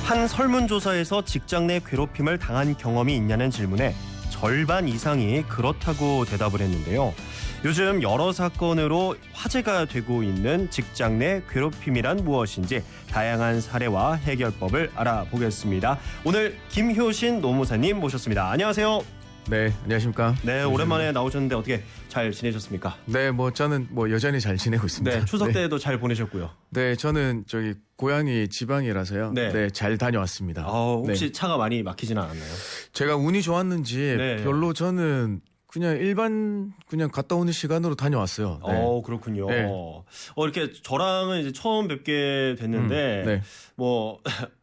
한 설문조사에서 직장 내 괴롭힘을 당한 경험이 있냐는 질문에 절반 이상이 그렇다고 대답을 했는데요. 요즘 여러 사건으로 화제가 되고 있는 직장 내 괴롭힘이란 무엇인지 다양한 사례와 해결법을 알아보겠습니다. 오늘 김효신 노무사님 모셨습니다. 안녕하세요. 네, 안녕하십니까. 네, 오랜만에 나오셨는데 어떻게 잘 지내셨습니까? 네, 저는 여전히 잘 지내고 있습니다. 네, 추석 때도 잘 보내셨고요. 네, 저는 고향이 지방이라서요. 네, 잘 다녀왔습니다. 혹시 네. 차가 많이 막히지는 않았나요? 제가 운이 좋았는지 별로 저는 그냥 그냥 갔다 오는 시간으로 다녀왔어요. 네. 그렇군요. 네. 이렇게 저랑은 이제 처음 뵙게 됐는데 네.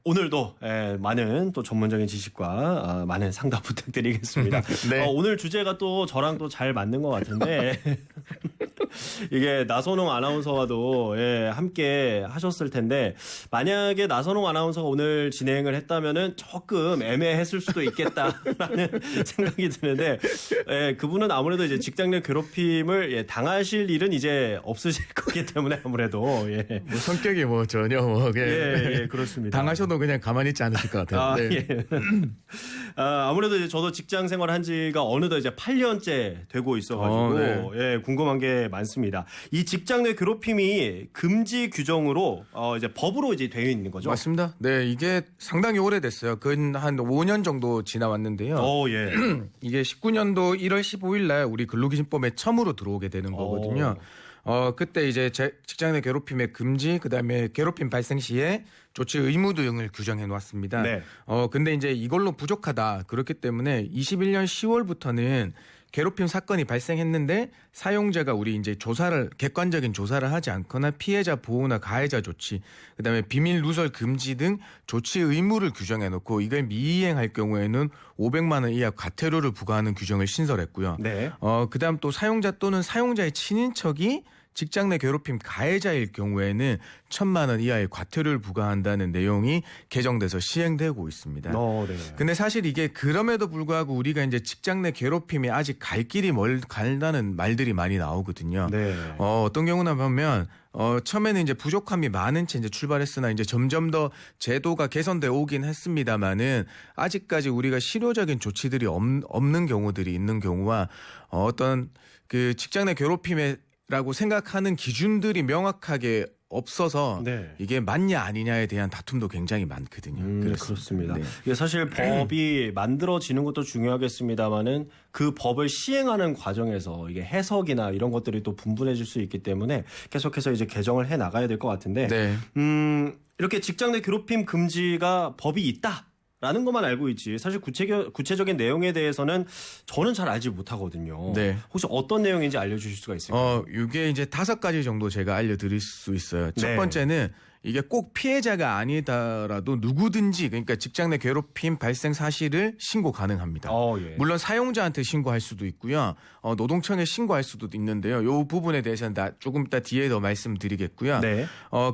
오늘도 많은 또 전문적인 지식과 많은 상담 부탁드리겠습니다. 네. 오늘 주제가 또 저랑 또 잘 맞는 것 같은데 이게 나선홍 아나운서와도 함께 하셨을 텐데 만약에 나선홍 아나운서가 오늘 진행을 했다면은 조금 애매했을 수도 있겠다라는 생각이 드는데 그분은 아무래도 이제 직장 내 괴롭힘을 당하실 일은 이제 없으실 거기 때문에 아무래도 성격이 전혀 그렇습니다. 당하셔도 그냥 가만히 있지 않으실 것 같아요. 네. 아무래도 이제 저도 직장 생활한 지가 어느덧 이제 8년째 되고 있어가지고 궁금한 게 많습니다. 이 직장 내 괴롭힘이 금지 규정으로 이제 법으로 이제 되어 있는 거죠? 맞습니다. 네, 이게 상당히 오래됐어요. 한 5년 정도 지나왔는데요. 이게 19년도 1월 15일 날 우리 근로기준법에 처음으로 들어오게 되는 거거든요. 그때 이제 직장 내 괴롭힘의 금지, 그다음에 괴롭힘 발생 시에 조치 의무 등을 규정해 놓았습니다. 네. 근데 이제 이걸로 부족하다. 그렇기 때문에 21년 10월부터는 괴롭힘 사건이 발생했는데 사용자가 우리 이제 객관적인 조사를 하지 않거나 피해자 보호나 가해자 조치, 그다음에 비밀 누설 금지 등 조치 의무를 규정해 놓고 이걸 미이행할 경우에는 500만 원 이하 과태료를 부과하는 규정을 신설했고요. 네. 그다음 또 사용자 또는 사용자의 친인척이 직장 내 괴롭힘 가해자일 경우에는 1,000만 원 이하의 과태료를 부과한다는 내용이 개정돼서 시행되고 있습니다. 네. 근데 사실 이게 그럼에도 불구하고 우리가 이제 직장 내 괴롭힘이 아직 갈 길이 멀다는 말들이 많이 나오거든요. 네. 어떤 경우나 보면 처음에는 이제 부족함이 많은 채 이제 출발했으나 이제 점점 더 제도가 개선돼 오긴 했습니다만은 아직까지 우리가 실효적인 조치들이 없는 경우들이 있는 경우와 어떤 그 직장 내 괴롭힘에 라고 생각하는 기준들이 명확하게 없어서 이게 맞냐 아니냐에 대한 다툼도 굉장히 많거든요. 그렇습니다. 네. 이게 사실 법이 만들어지는 것도 중요하겠습니다만은 그 법을 시행하는 과정에서 이게 해석이나 이런 것들이 또 분분해질 수 있기 때문에 계속해서 이제 개정을 해 나가야 될 것 같은데 이렇게 직장 내 괴롭힘 금지가 법이 있다. 라는 것만 알고 있지 사실 구체적인 내용에 대해서는 저는 잘 알지 못하거든요. 네. 혹시 어떤 내용인지 알려주실 수가 있을까요? 이게 이제 5가지 정도 제가 알려드릴 수 있어요. 첫 번째는 이게 꼭 피해자가 아니더라도 누구든지 그러니까 직장 내 괴롭힘 발생 사실을 신고 가능합니다. 물론 사용자한테 신고할 수도 있고요. 노동청에 신고할 수도 있는데요. 이 부분에 대해서는 조금 이따 뒤에 더 말씀드리겠고요.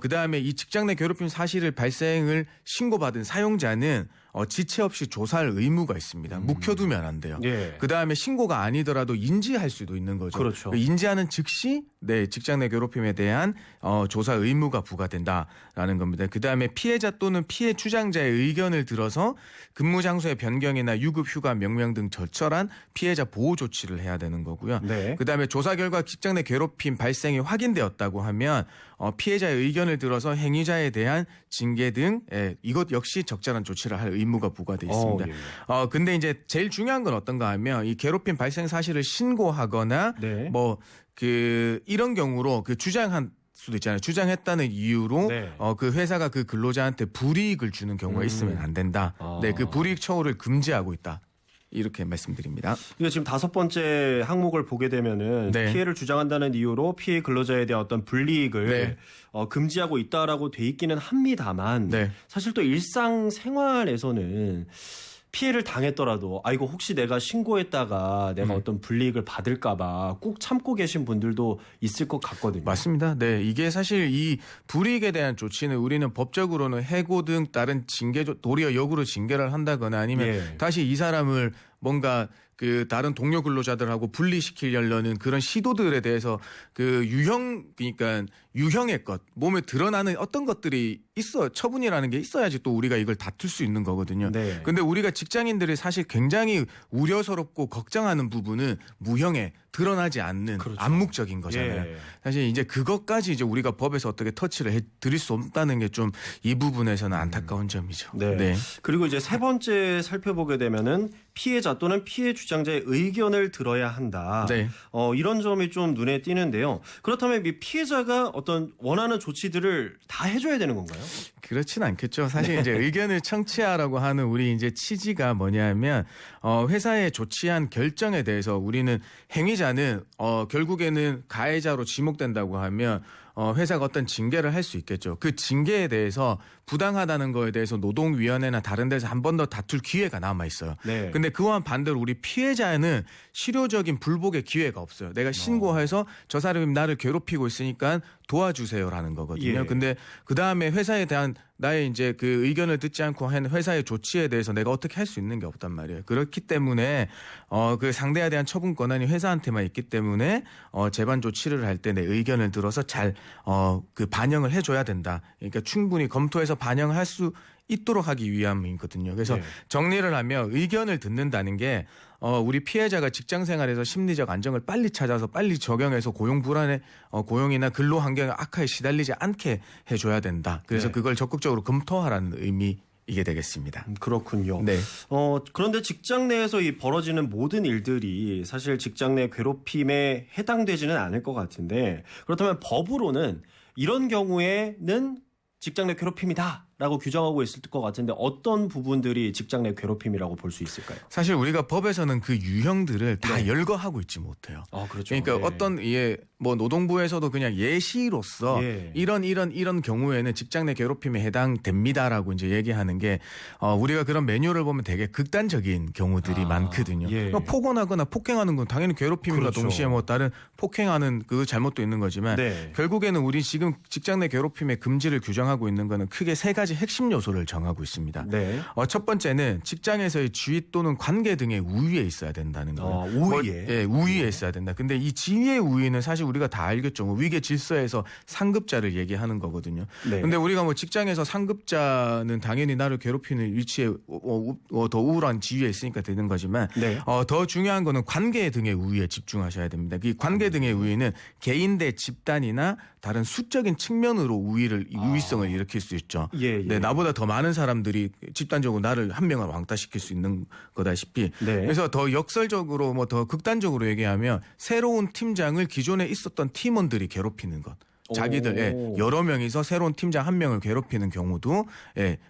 그다음에 이 직장 내 괴롭힘 사실을 발생을 신고받은 사용자는 지체 없이 조사할 의무가 있습니다. 묵혀두면 안 돼요. 그다음에 신고가 아니더라도 인지할 수도 있는 거죠. 그렇죠. 인지하는 즉시 직장 내 괴롭힘에 대한 조사 의무가 부과된다라는 겁니다. 그다음에 피해자 또는 피해 주장자의 의견을 들어서 근무 장소의 변경이나 유급 휴가 명령 등 절철한 피해자 보호 조치를 해야 되는 거고요. 그다음에 조사 결과 직장 내 괴롭힘 발생이 확인되었다고 하면 피해자의 의견을 들어서 행위자에 대한 징계 등 이것 역시 적절한 조치를 할 의무가 부과돼 있습니다. 근데 이제 제일 중요한 건 어떤가 하면 이 괴롭힘 발생 사실을 신고하거나 이런 경우로 주장한 수도 있잖아요. 주장했다는 이유로 그 회사가 그 근로자한테 불이익을 주는 경우가 있으면 안 된다. 그 불이익 처우를 금지하고 있다. 이렇게 말씀드립니다. 이거 지금 5번째 항목을 보게 되면은 피해를 주장한다는 이유로 피해 근로자에 대한 어떤 불이익을 금지하고 있다라고 돼 있기는 합니다만 사실 또 일상생활에서는 피해를 당했더라도 이거 혹시 내가 신고했다가 내가 어떤 불이익을 받을까봐 꼭 참고 계신 분들도 있을 것 같거든요. 맞습니다. 이게 사실 이 불이익에 대한 조치는 우리는 법적으로는 해고 등 다른 징계 도리어 역으로 징계를 한다거나 아니면 다시 이 사람을 뭔가 그 다른 동료 근로자들하고 분리시키려는 그런 시도들에 대해서 그 그러니까 유형의 것, 몸에 드러나는 어떤 것들이 있어 처분이라는 게 있어야지 또 우리가 이걸 다툴 수 있는 거거든요. 네. 근데 우리가 직장인들이 사실 굉장히 우려스럽고 걱정하는 부분은 무형의 드러나지 않는 그렇죠. 암묵적인 거잖아요. 예. 사실 이제 그것까지 이제 우리가 법에서 어떻게 터치를 해 드릴 수 없다는 게 좀 이 부분에서는 안타까운 점이죠. 네. 그리고 이제 세 번째 살펴보게 되면은 피해자 또는 피해 주장자의 의견을 들어야 한다. 네. 이런 점이 좀 눈에 띄는데요. 그렇다면 이 피해자가 어떤 원하는 조치들을 다 해줘야 되는 건가요? 그렇진 않겠죠. 사실 이제 의견을 청취하라고 하는 우리 이제 취지가 뭐냐면 회사에 조치한 결정에 대해서 우리는 행위자는 결국에는 가해자로 지목된다고 하면 회사가 어떤 징계를 할 수 있겠죠. 그 징계에 대해서 부당하다는 거에 대해서 노동위원회나 다른 데서 한 번 더 다툴 기회가 남아 있어요. 네. 근데 그와 반대로 우리 피해자는 실효적인 불복의 기회가 없어요. 내가 신고해서 저 사람이 나를 괴롭히고 있으니까 도와주세요라는 거거든요. 예. 근데 그 다음에 회사에 대한 나의 이제 그 의견을 듣지 않고 한 회사의 조치에 대해서 내가 어떻게 할 수 있는 게 없단 말이에요. 그렇기 때문에 그 상대에 대한 처분 권한이 회사한테만 있기 때문에 재반 조치를 할 때 내 의견을 들어서 잘 그 반영을 해줘야 된다. 그러니까 충분히 검토해서 반영할 수 있도록 하기 위함이거든요. 그래서 네. 정리를 하면 의견을 듣는다는 게 우리 피해자가 직장 생활에서 심리적 안정을 빨리 찾아서 빨리 적용해서 고용 불안에 고용이나 근로 환경 악화에 시달리지 않게 해줘야 된다. 그래서 네. 그걸 적극적으로 검토하라는 의미이게 되겠습니다. 그렇군요. 네. 그런데 직장 내에서 이 벌어지는 모든 일들이 사실 직장 내 괴롭힘에 해당되지는 않을 것 같은데 그렇다면 법으로는 이런 경우에는 직장 내 괴롭힘이다라고 규정하고 있을 것 같은데 어떤 부분들이 직장 내 괴롭힘이라고 볼 수 있을까요? 사실 우리가 법에서는 그 유형들을 다 네. 열거하고 있지 못해요. 그렇죠. 그러니까 네. 어떤 뭐 노동부에서도 그냥 예시로서 예. 이런 경우에는 직장 내 괴롭힘에 해당됩니다라고 이제 얘기하는 게 우리가 그런 매뉴얼을 보면 되게 극단적인 경우들이 많거든요. 예. 그러니까 폭언하거나 폭행하는 건 당연히 괴롭힘과 그렇죠. 동시에 뭐 다른 폭행하는 그 잘못도 있는 거지만 네. 결국에는 우리 지금 직장 내 괴롭힘의 금지를 규정하고 있는 거는 크게 세 가지 핵심 요소를 정하고 있습니다. 네. 첫 번째는 직장에서의 지위 또는 관계 등의 우위에 있어야 된다는 거예요. 우위에. 예, 우위에 있어야 된다. 근데 이 지위의 우위는 사실 우리가 다 알겠죠. 뭐 위계 질서에서 상급자를 얘기하는 거거든요. 네. 근데 우리가 뭐 직장에서 상급자는 당연히 나를 괴롭히는 위치에 더 우월한 지위에 있으니까 되는 거지만 네. 더 중요한 거는 관계 등의 우위에 집중하셔야 됩니다. 이 관계 등의 우위는 개인 대 집단이나 다른 수적인 측면으로 우위성을 일으킬 수 있죠. 예, 예. 네, 나보다 더 많은 사람들이 집단적으로 나를 한 명을 왕따시킬 수 있는 거다시피. 네. 그래서 더 역설적으로 뭐 더 극단적으로 얘기하면 새로운 팀장을 기존에 있었던 팀원들이 괴롭히는 것. 자기들 여러 명이서 새로운 팀장 한 명을 괴롭히는 경우도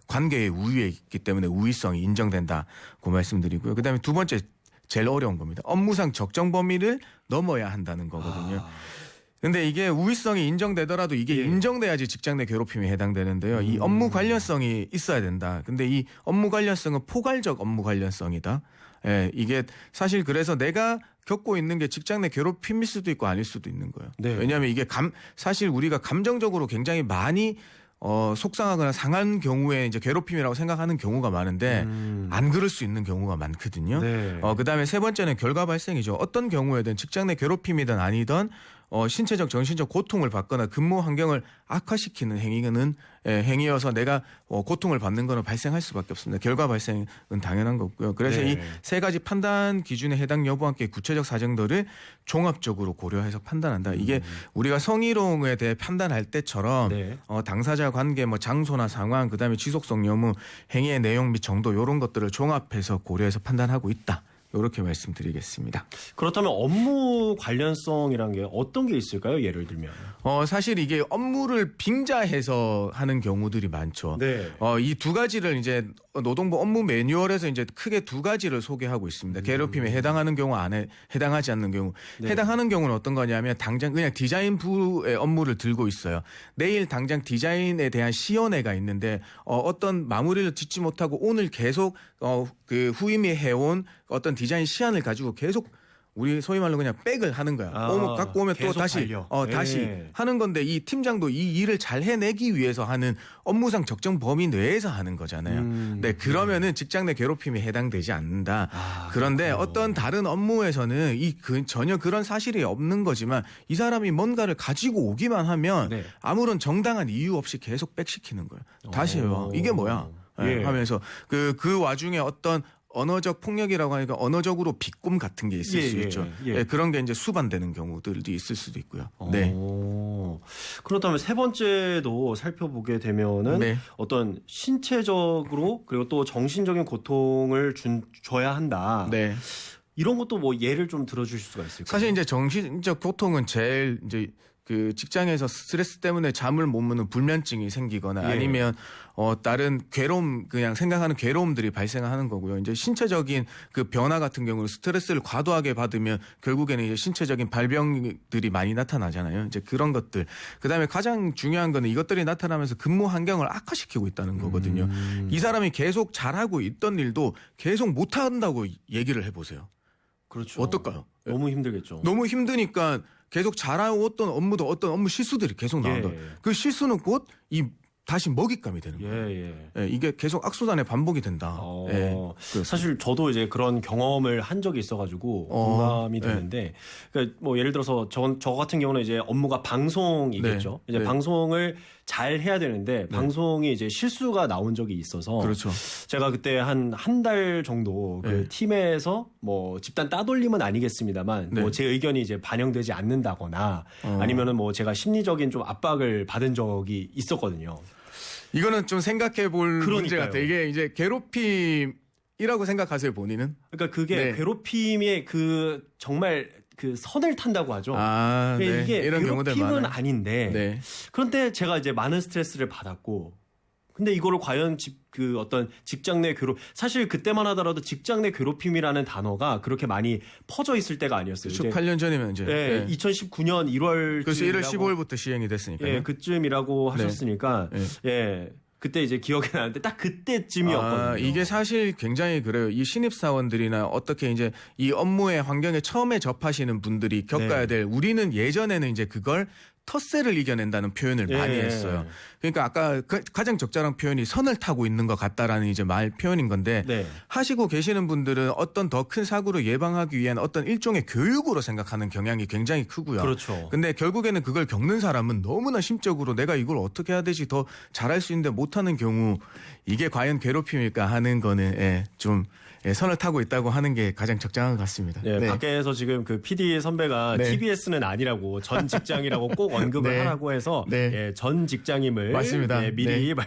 관계의 우위에 있기 때문에 우위성이 인정된다고 말씀드리고요. 그다음에 두 번째 제일 어려운 겁니다. 업무상 적정 범위를 넘어야 한다는 거거든요. 근데 이게 우위성이 인정되더라도 이게 예. 인정돼야지 직장 내 괴롭힘에 해당되는데요. 이 업무 관련성이 있어야 된다. 근데 이 업무 관련성은 포괄적 업무 관련성이다. 이게 사실 그래서 내가 겪고 있는 게 직장 내 괴롭힘일 수도 있고 아닐 수도 있는 거예요. 네. 왜냐하면 이게 사실 우리가 감정적으로 굉장히 많이 속상하거나 상한 경우에 이제 괴롭힘이라고 생각하는 경우가 많은데 안 그럴 수 있는 경우가 많거든요. 네. 그다음에 세 번째는 결과 발생이죠. 어떤 경우에든 직장 내 괴롭힘이든 아니든 신체적 정신적 고통을 받거나 근무 환경을 악화시키는 행위여서 내가 고통을 받는 거는 발생할 수밖에 없습니다. 결과 발생은 당연한 거고요. 그래서 네. 이 세 가지 판단 기준의 해당 여부와 함께 구체적 사정들을 종합적으로 고려해서 판단한다. 이게 우리가 성희롱에 대해 판단할 때처럼 네. 당사자 관계, 뭐 장소나 상황, 그다음에 지속성 여부, 행위의 내용 및 정도 이런 것들을 종합해서 고려해서 판단하고 있다. 이렇게 말씀드리겠습니다. 그렇다면 업무 관련성이란 게 어떤 게 있을까요? 예를 들면. 사실 이게 업무를 빙자해서 하는 경우들이 많죠. 네. 이 두 가지를 이제 노동부 업무 매뉴얼에서 이제 크게 두 가지를 소개하고 있습니다. 괴롭힘에 해당하는 경우, 해당하지 않는 경우. 네. 해당하는 경우는 어떤 거냐면 당장 그냥 디자인부의 업무를 들고 있어요. 내일 당장 디자인에 대한 시연회가 있는데 어떤 마무리를 짓지 못하고 오늘 계속 그 후임이 해온 어떤 디자인 시안을 가지고 계속 우리 소위 말로 그냥 백을 하는 거야. 갖고 오면 또 계속 다시 달려. 다시 예. 하는 건데 이 팀장도 이 일을 잘 해내기 위해서 하는 업무상 적정 범위 내에서 하는 거잖아요. 네, 그러면은 직장 내 괴롭힘에 해당되지 않는다. 그런데 어떤 다른 업무에서는 전혀 그런 사실이 없는 거지만 이 사람이 뭔가를 가지고 오기만 하면 네. 아무런 정당한 이유 없이 계속 백시키는 거예요. 다시 해요. 이게 뭐야? 예. 하면서 그 와중에 어떤 언어적 폭력이라고 하니까 언어적으로 비꼼 같은 게 있을 수 있죠. 예. 그런 게 이제 수반되는 경우들도 있을 수도 있고요. 네. 그렇다면 세 번째도 살펴보게 되면은 네. 어떤 신체적으로 그리고 또 정신적인 고통을 줘야 한다. 네. 이런 것도 뭐 예를 좀 들어주실 수가 있을까요? 사실 이제 정신적 고통은 제일 이제 그 직장에서 스트레스 때문에 잠을 못 무는 불면증이 생기거나 예. 아니면 다른 괴로움 그냥 생각하는 괴로움들이 발생하는 거고요. 이제 신체적인 그 변화 같은 경우는 스트레스를 과도하게 받으면 결국에는 이제 신체적인 발병들이 많이 나타나잖아요. 이제 그런 것들. 그다음에 가장 중요한 거는 이것들이 나타나면서 근무 환경을 악화시키고 있다는 거거든요. 이 사람이 계속 잘하고 있던 일도 계속 못 한다고 얘기를 해 보세요. 그렇죠. 어떨까요? 너무 힘들겠죠. 너무 힘드니까 계속 잘하고 어떤 업무도 어떤 업무 실수들이 계속 나온다. 예. 그 실수는 곧 다시 먹잇감이 되는 거예요. 예, 이게 계속 악순환의 반복이 된다. 예, 사실 저도 이제 그런 경험을 한 적이 있어가지고 공감이 되는데, 그러니까 뭐 예를 들어서 저 같은 경우는 이제 업무가 방송이겠죠. 네. 이제 네. 방송을 잘 해야 되는데 방송이 이제 실수가 나온 적이 있어서, 그렇죠. 제가 그때 한 달 정도 그 네. 팀에서 뭐 집단 따돌림은 아니겠습니다만 네. 뭐 제 의견이 이제 반영되지 않는다거나 아니면은 뭐 제가 심리적인 좀 압박을 받은 적이 있었거든요. 이거는 좀 생각해 볼 문제 그러니까요. 같아요. 이게 이제 괴롭힘이라고 생각하세요, 본인은? 그러니까 그게 네. 괴롭힘의 그 정말 그 선을 탄다고 하죠. 아, 그러니까 네. 이게 이런 경우들 괴롭힘은 많아요. 아닌데 네. 그런데 제가 이제 많은 스트레스를 받았고, 근데 이거를 과연 그 어떤 직장 내 사실 그때만 하더라도 직장 내 괴롭힘이라는 단어가 그렇게 많이 퍼져 있을 때가 아니었어요. 쭉 8년 전이면 이제. 네, 2019년 1월 그래서 1월 15일부터 시행이 됐으니까요. 예, 그쯤이라고 하셨으니까 네. 예. 그때 이제 기억이 나는데 딱 그때쯤이었거든요. 이게 사실 굉장히 그래요. 이 신입사원들이나 어떻게 이제 이 업무의 환경에 처음에 접하시는 분들이 겪어야 네. 될, 우리는 예전에는 이제 그걸 텃세를 이겨낸다는 표현을 많이 예. 했어요. 그러니까 아까 가장 적절한 표현이 선을 타고 있는 것 같다라는 이제 표현인 건데, 네. 하시고 계시는 분들은 어떤 더 큰 사고를 예방하기 위한 어떤 일종의 교육으로 생각하는 경향이 굉장히 크고요. 그렇죠. 근데 결국에는 그걸 겪는 사람은 너무나 심적으로 내가 이걸 어떻게 해야 되지 더 잘할 수 있는데 못하는 경우, 이게 과연 괴롭힘일까 하는 거는 좀 선을 타고 있다고 하는 게 가장 적당한 것 같습니다. 네, 밖에서 지금 그 PD 선배가 네. TBS는 아니라고 전 직장이라고 꼭 언급을 네. 하라고 해서 네. 예, 전 직장임을 맞습니다. 미리 네.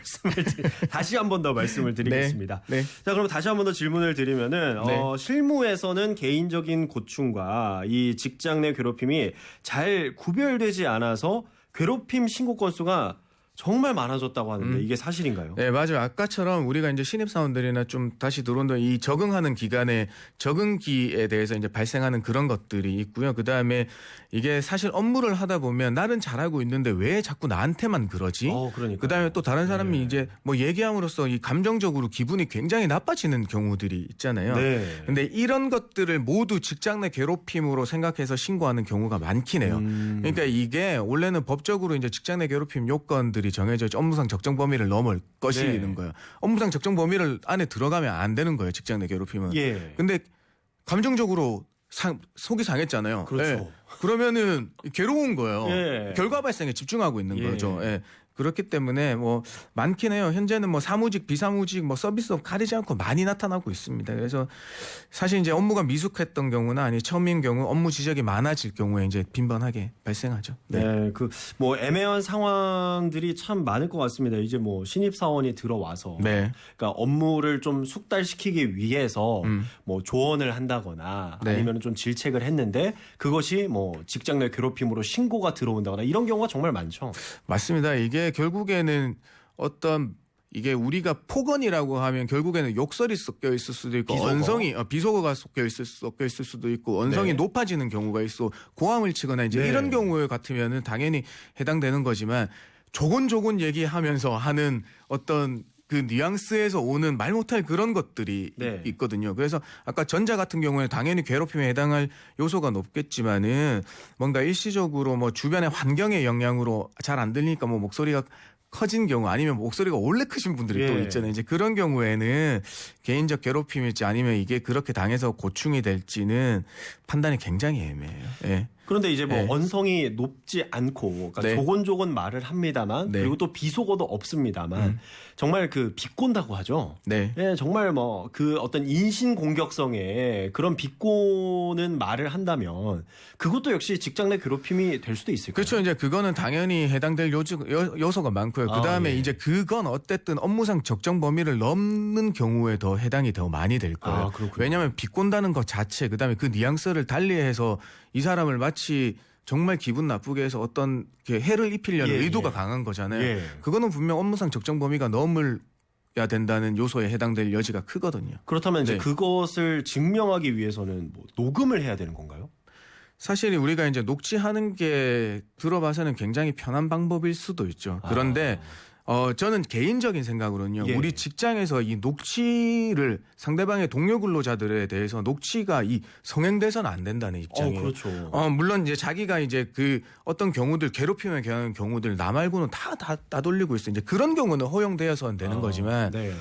다시 한 번 더 말씀을 드리겠습니다. 네. 자, 그럼 다시 한 번 더 질문을 드리면은 네. 실무에서는 개인적인 고충과 이 직장 내 괴롭힘이 잘 구별되지 않아서 괴롭힘 신고 건수가 정말 많아졌다고 하는데 이게 사실인가요? 네, 맞아요. 아까처럼 우리가 이제 신입사원들이나 좀 다시 들어온다 이 적응하는 기간에 적응기에 대해서 이제 발생하는 그런 것들이 있고요. 그 다음에 이게 사실 업무를 하다 보면 나는 잘하고 있는데 왜 자꾸 나한테만 그러지? 그러니까. 그 다음에 또 다른 사람이 이제 뭐 얘기함으로써 이 감정적으로 기분이 굉장히 나빠지는 경우들이 있잖아요. 네. 근데 이런 것들을 모두 직장 내 괴롭힘으로 생각해서 신고하는 경우가 많긴 해요. 그러니까 이게 원래는 법적으로 이제 직장 내 괴롭힘 요건들이 정해져 있죠. 업무상 적정 범위를 넘을 것이는 네. 거예요. 업무상 적정 범위를 안에 들어가면 안 되는 거예요. 직장 내 괴롭힘은. 예. 근데 감정적으로 속이 상했잖아요. 그렇죠. 예. 그러면은 괴로운 거예요. 예. 결과 발생에 집중하고 있는 예. 거죠. 예. 그렇기 때문에 뭐 많긴 해요. 현재는 뭐 사무직, 비사무직, 뭐 서비스업 가리지 않고 많이 나타나고 있습니다. 그래서 사실 이제 업무가 미숙했던 경우나 아니 처음인 경우 업무 지적이 많아질 경우에 이제 빈번하게 발생하죠. 네, 그 뭐 애매한 상황들이 참 많을 것 같습니다. 이제 뭐 신입 사원이 들어와서, 네. 그러니까 업무를 좀 숙달시키기 위해서 뭐 조언을 한다거나 네. 아니면 좀 질책을 했는데 그것이 뭐 직장 내 괴롭힘으로 신고가 들어온다거나 이런 경우가 정말 많죠. 맞습니다. 이게 결국에는 어떤 이게 우리가 폭언이라고 하면 결국에는 욕설이 섞여 있을 수도 있고 비속어. 언성이 비속어가 섞여 있을 수도 있고 언성이 네. 높아지는 경우가 있어 고함을 치거나 이제 네. 이런 경우에 같으면은 당연히 해당되는 거지만 조곤조곤 얘기하면서 하는 어떤 그 뉘앙스에서 오는 말 못할 그런 것들이 네. 있거든요. 그래서 아까 전자 같은 경우에 당연히 괴롭힘에 해당할 요소가 높겠지만은 뭔가 일시적으로 뭐 주변의 환경의 영향으로 잘 안 들리니까 뭐 목소리가 커진 경우 아니면 목소리가 원래 크신 분들이 또 예. 있잖아요. 이제 그런 경우에는 개인적 괴롭힘일지 아니면 이게 그렇게 당해서 고충이 될지는 판단이 굉장히 애매해요. 예. 그런데 이제 뭐 네. 언성이 높지 않고 그러니까 네. 조곤조곤 말을 합니다만 네. 그리고 또 비속어도 없습니다만 정말 그 비꼰다고 하죠. 네. 예, 정말 뭐 그 어떤 인신 공격성의 그런 비꼬는 말을 한다면 그것도 역시 직장 내 괴롭힘이 될 수도 있을까요? 그렇죠. 이제 그거는 당연히 해당될 요소가 많고요. 아, 그다음에 예. 이제 그건 어쨌든 업무상 적정 범위를 넘는 경우에 더 해당이 더 많이 될 거예요. 아, 그렇군요. 왜냐하면 비꼰다는 것 자체 그다음에 그 뉘앙스를 달리해서 이 사람을 마치 정말 기분 나쁘게 해서 어떤 해를 입히려는 예, 의도가 예. 강한 거잖아요. 예. 그거는 분명 업무상 적정 범위가 넘어야 된다는 요소에 해당될 여지가 크거든요. 그렇다면 이제 네. 그것을 증명하기 위해서는 뭐 녹음을 해야 되는 건가요? 사실 우리가 이제 녹취하는 게 들어봐서는 굉장히 편한 방법일 수도 있죠. 그런데 저는 개인적인 생각으로는요. 예. 우리 직장에서 이 녹취를 상대방의 동료 근로자들에 대해서 녹취가 이 성행돼서는 안 된다는 입장이에요. 그렇죠. 물론 이제 자기가 이제 그 어떤 경우들 괴롭힘에 관한 경우들 나 말고는 다 따돌리고 있어요. 이제 그런 경우는 허용되어서는 되는 거지만 네.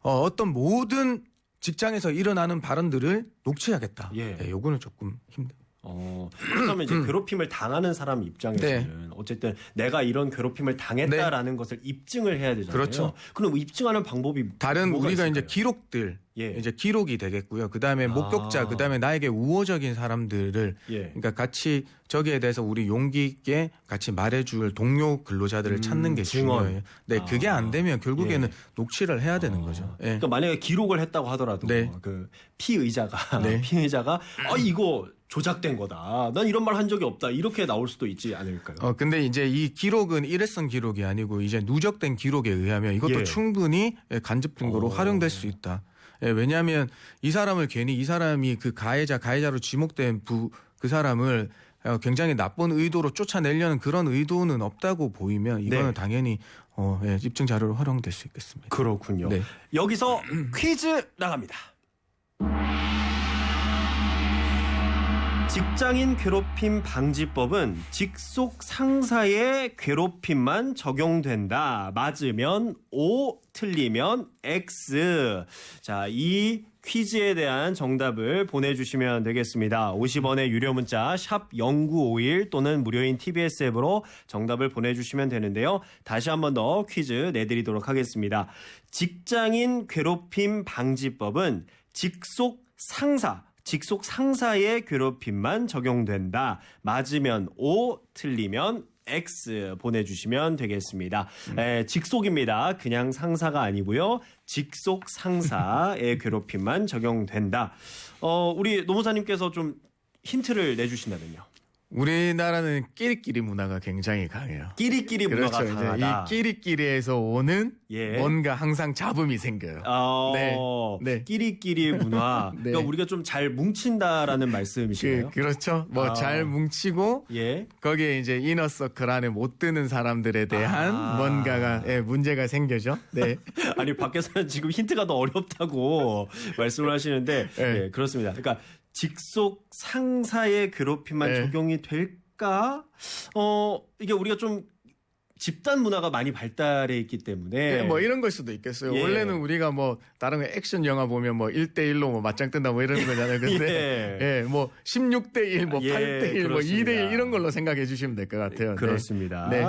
어떤 모든 직장에서 일어나는 발언들을 녹취하겠다. 예. 네, 요거는 조금 힘들. 그렇다면 이제 괴롭힘을 당하는 사람 입장에서는 어쨌든 내가 이런 괴롭힘을 당했다라는 것을 입증을 해야 되잖아요. 그렇죠. 그럼 입증하는 방법이 다른 뭐가 우리가 이제 있을까요? 기록들 예. 이제 기록이 되겠고요. 그다음에 목격자, 그다음에 나에게 우호적인 사람들을 예. 그러니까 같이 저기에 대해서 우리 용기 있게 같이 말해줄 동료 근로자들을 찾는 게 증언. 중요해요. 네, 그게 안 되면 결국에는 예. 녹취를 해야 되는 거죠. 예. 그러니까 만약에 기록을 했다고 하더라도 네. 그 피의자가 네. 이거 조작된 거다. 난 이런 말 한 적이 없다. 이렇게 나올 수도 있지 않을까요? 근데 이제 이 기록은 일회성 기록이 아니고 이제 누적된 기록에 의하면 이것도 예. 충분히 간접 증거로 활용될 수 있다. 예, 왜냐하면 이 사람을 괜히 이 사람이 그 가해자로 지목된 그 사람을 굉장히 나쁜 의도로 쫓아내려는 그런 의도는 없다고 보이면 이거는 네. 당연히 입증 자료로 활용될 수 있겠습니다. 그렇군요. 네. 여기서 퀴즈 나갑니다. 직장인 괴롭힘 방지법은 직속 상사의 괴롭힘만 적용된다. 맞으면 O, 틀리면 X. 자, 이 퀴즈에 대한 정답을 보내주시면 되겠습니다. 50원의 유료 문자 샵 0951 또는 무료인 TBS 앱으로 정답을 보내주시면 되는데요. 다시 한 번 더 퀴즈 내드리도록 하겠습니다. 직장인 괴롭힘 방지법은 직속 상사의 괴롭힘만 적용된다. 맞으면 O, 틀리면 X 보내주시면 되겠습니다. 직속입니다. 그냥 상사가 아니고요. 직속 상사의 괴롭힘만 적용된다. 우리 노무사님께서 좀 힌트를 내주신다면요. 우리나라는 끼리끼리 문화가 굉장히 강해요. 끼리끼리 문화가 그렇죠. 이제 강하다. 이 끼리끼리에서 오는 예. 뭔가 항상 잡음이 생겨요. 네. 끼리끼리 문화. 네. 그러니까 우리가 좀 잘 뭉친다라는 말씀이시네요. 그렇죠. 뭐 잘 뭉치고 예. 거기에 이제 이너서클 안에 못 드는 사람들에 대한 뭔가가 문제가 생겨죠. 네. 아니 밖에서는 지금 힌트가 더 어렵다고 말씀을 하시는데 네. 그렇습니다. 그러니까 직속 상사의 괴롭힘만 네. 적용이 될까? 이게 우리가 좀 집단 문화가 많이 발달해 있기 때문에 뭐 이런 걸 수도 있겠어요. 예. 원래는 우리가 뭐 다른 거 액션 영화 보면 뭐 1대1로 뭐 맞짱 뜬다 뭐 이런 거잖아요. 근데 뭐 16대1 뭐 8대1 뭐 2대1 이런 걸로 생각해 주시면 될 것 같아요. 네. 그렇습니다. 네.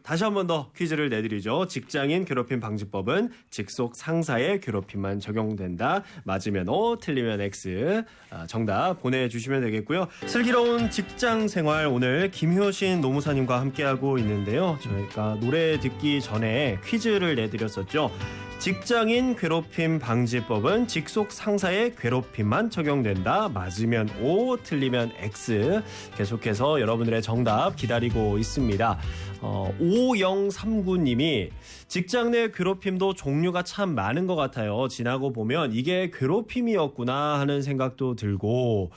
다시 한 번 더 퀴즈를 내드리죠. 직장인 괴롭힘 방지법은 직속 상사의 괴롭힘만 적용된다. 맞으면 O, 틀리면 X. 정답 보내주시면 되겠고요. 슬기로운 직장 생활 오늘 김효신 노무사님과 함께하고 있는데요. 저희가 노래 듣기 전에 퀴즈를 내드렸었죠. 직장인 괴롭힘 방지법은 직속 상사의 괴롭힘만 적용된다. 맞으면 O, 틀리면 X. 계속해서 여러분들의 정답 기다리고 있습니다. 5039님이 직장 내 괴롭힘도 종류가 참 많은 것 같아요. 지나고 보면 이게 괴롭힘이었구나 하는 생각도 들고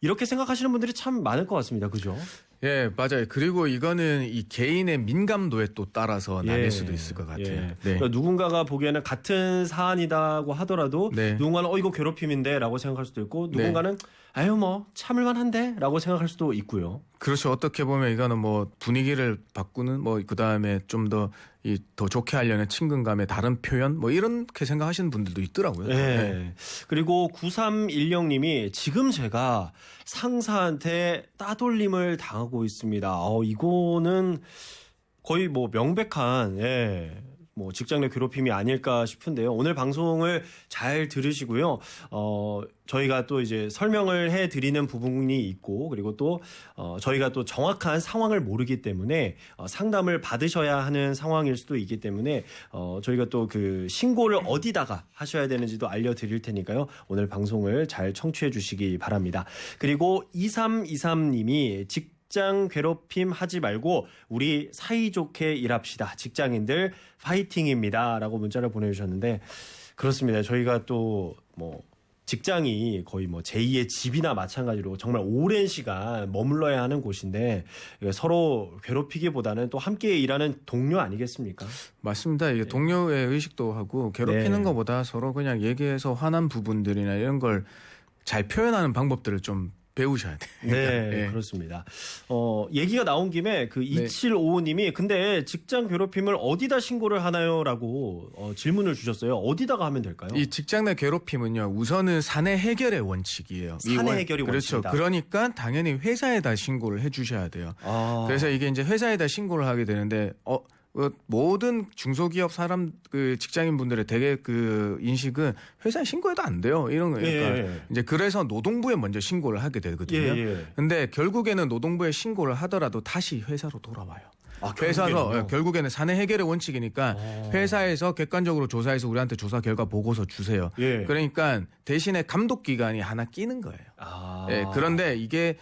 이렇게 생각하시는 분들이 참 많을 것 같습니다. 그죠? 예, 맞아요. 그리고 이거는 이 개인의 민감도에 또 따라서 나뉠 수도 있을 것 같아요. 예. 네. 그러니까 누군가가 보기에는 같은 사안이라고 하더라도 네. 누군가는 이거 괴롭힘인데라고 생각할 수도 있고 누군가는 아유 뭐 참을만한데라고 생각할 수도 있고요. 그렇죠. 어떻게 보면 이거는 뭐 분위기를 바꾸는 뭐 그다음에 좀 더 좋게 하려는 친근감의 다른 표현 뭐 이렇게 생각하시는 분들도 있더라고요. 네. 네. 그리고 9310님이 지금 제가 상사한테 따돌림을 당하고 있습니다. 이거는 거의 뭐 명백한 뭐 직장 내 괴롭힘이 아닐까 싶은데요. 오늘 방송을 잘 들으시고요. 저희가 또 이제 설명을 해드리는 부분이 있고 그리고 또 저희가 또 정확한 상황을 모르기 때문에 상담을 받으셔야 하는 상황일 수도 있기 때문에 저희가 또 그 신고를 어디다가 하셔야 되는지도 알려드릴 테니까요. 오늘 방송을 잘 청취해 주시기 바랍니다. 그리고 2323님이 직장 괴롭힘 하지 말고 우리 사이좋게 일합시다. 직장인들 파이팅입니다. 라고 문자를 보내주셨는데 그렇습니다. 저희가 또 뭐 직장이 거의 뭐 제2의 집이나 마찬가지로 정말 오랜 시간 머물러야 하는 곳인데 서로 괴롭히기보다는 또 함께 일하는 동료 아니겠습니까? 맞습니다. 이게 동료의 의식도 하고 괴롭히는 네. 것보다 서로 그냥 얘기해서 화난 부분들이나 이런 걸 잘 표현하는 방법들을 좀 배우셔야 돼요. 네, 그렇습니다. 얘기가 나온 김에 그 2755님이 근데 직장 괴롭힘을 어디다 신고를 하나요?라고 질문을 주셨어요. 어디다가 하면 될까요? 이 직장 내 괴롭힘은요, 우선은 사내 해결의 원칙이에요. 사내 해결이 그렇죠. 원칙이다. 그러니까 당연히 회사에다 신고를 해주셔야 돼요. 그래서 이게 이제 회사에다 신고를 하게 되는데, 모든 중소기업 그 직장인분들의 대개 그 인식은 회사에 신고해도 안 돼요. 이런 거니까. 이제 그래서 노동부에 먼저 신고를 하게 되거든요. 근데 결국에는 노동부에 신고를 하더라도 다시 회사로 돌아와요. 회사에서 결국에는 사내 해결의 원칙이니까 회사에서 객관적으로 조사해서 우리한테 조사 결과 보고서 주세요. 그러니까 대신에 감독 기관이 하나 끼는 거예요. 그런데 이게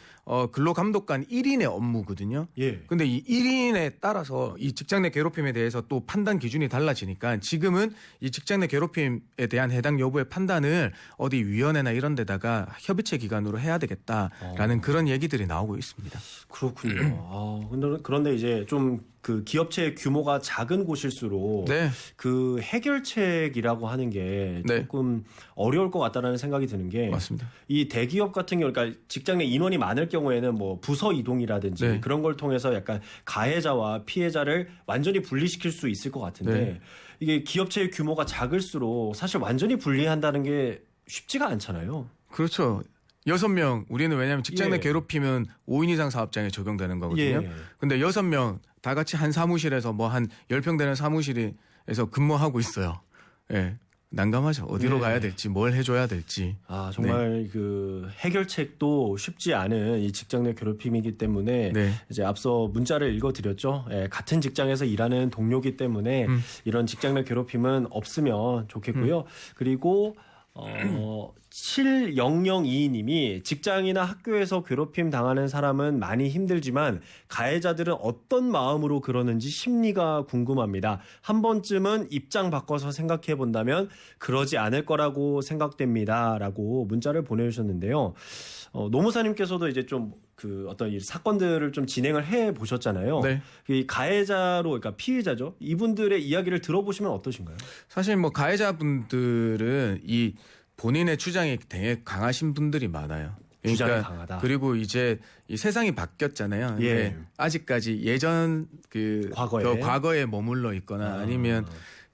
근로감독관 1인의 업무거든요. 근데 이 1인에 따라서 이 직장 내 괴롭힘에 대해서 또 판단 기준이 달라지니까 지금은 이 직장 내 괴롭힘에 대한 해당 여부의 판단을 어디 위원회나 이런 데다가 협의체 기관으로 해야 되겠다라는 그런 얘기들이 나오고 있습니다. 그렇군요. 그런데 이제 좀 그 기업체 규모가 작은 곳일수록 그 해결책이라고 하는 게 조금 어려울 것 같다라는 생각이 드는 게 맞습니다. 이 대기업 같은 경우 그러니까 직장 내 인원이 많을 경우에는 뭐 부서 이동이라든지 그런 걸 통해서 약간 가해자와 피해자를 완전히 분리시킬 수 있을 것 같은데 이게 기업체의 규모가 작을수록 사실 완전히 분리한다는 게 쉽지가 않잖아요. 그렇죠. 6명 우리는 왜냐하면 직장 내 괴롭히면 5인 이상 사업장에 적용되는 거거든요. 근데 6명 다 같이 한 사무실에서 뭐 한 10평 되는 사무실에서 근무하고 있어요. 난감하죠. 어디로 가야 될지 뭘 해줘야 될지. 정말 그 해결책도 쉽지 않은 이 직장 내 괴롭힘이기 때문에 이제 앞서 문자를 읽어드렸죠. 같은 직장에서 일하는 동료기 때문에 이런 직장 내 괴롭힘은 없으면 좋겠고요. 그리고 7002님이 직장이나 학교에서 괴롭힘 당하는 사람은 많이 힘들지만 가해자들은 어떤 마음으로 그러는지 심리가 궁금합니다. 한 번쯤은 입장 바꿔서 생각해 본다면 그러지 않을 거라고 생각됩니다. 라고 문자를 보내주셨는데요. 노무사님께서도 이제 좀 그 어떤 이 사건들을 좀 진행을 해 보셨잖아요. 이 가해자로 그러니까 피의자죠. 이분들의 이야기를 들어보시면 어떠신가요? 사실 뭐 가해자분들은 이 본인의 주장이 되게 강하신 분들이 많아요. 주장이 강하다. 그리고 이제 이 세상이 바뀌었잖아요. 근데 아직까지 예전 그 과거에 머물러 있거나 아니면